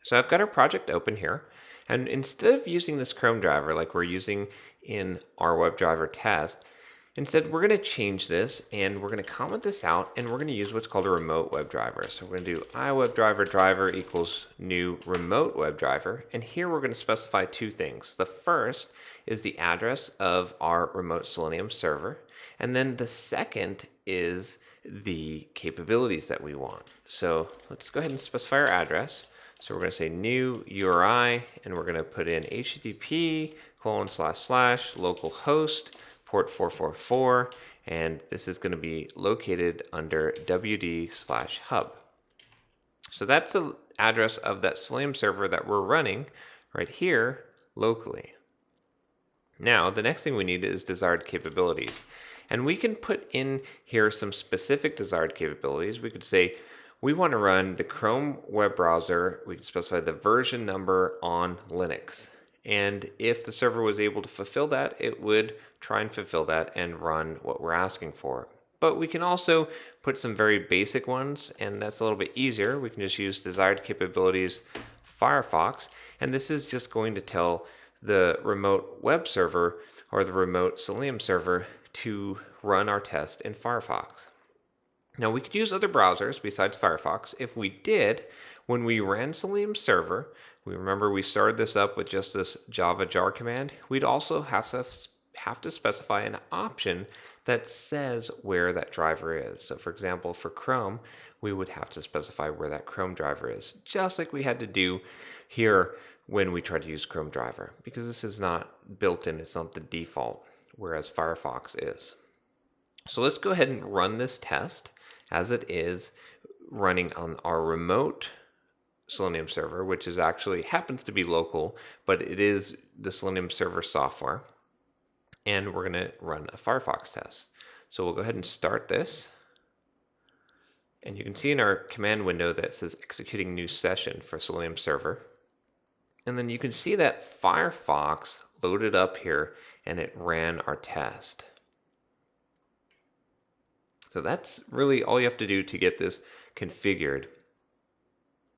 So I've got our project open here, and instead of using this Chrome driver like we're using in our WebDriver test, instead we're going to change this and we're going to comment this out and we're going to use what's called a remote WebDriver. So we're going to do iWebDriver driver equals new remote WebDriver, and here we're going to specify two things. The first is the address of our remote Selenium server, and then the second is the capabilities that we want. So let's go ahead and specify our address. So we're going to say new URI, and we're going to put in http://localhost port 444, and this is going to be located under wd/hub. So that's the address of that Selenium server that we're running right here locally. Now, the next thing we need is desired capabilities. And we can put in here some specific desired capabilities. We could say, we want to run the Chrome web browser. We can specify the version number on Linux. And if the server was able to fulfill that, it would try and fulfill that and run what we're asking for. But we can also put some very basic ones, and that's a little bit easier. We can just use desired capabilities Firefox, and this is just going to tell the remote web server or the remote Selenium server to run our test in Firefox. Now, we could use other browsers besides Firefox. If we did, when we ran Selenium server, we remember we started this up with just this java jar command, we'd also have to specify an option that says where that driver is. So for example, for Chrome, we would have to specify where that Chrome driver is, just like we had to do here when we tried to use Chrome driver, because this is not built in, it's not the default, whereas Firefox is. So let's go ahead and run this test as it is running on our remote Selenium server, which is actually happens to be local, but it is the Selenium server software. And we're going to run a Firefox test. So we'll go ahead and start this. And you can see in our command window that says executing new session for Selenium server. And then you can see that Firefox loaded up here and it ran our test. So that's really all you have to do to get this configured.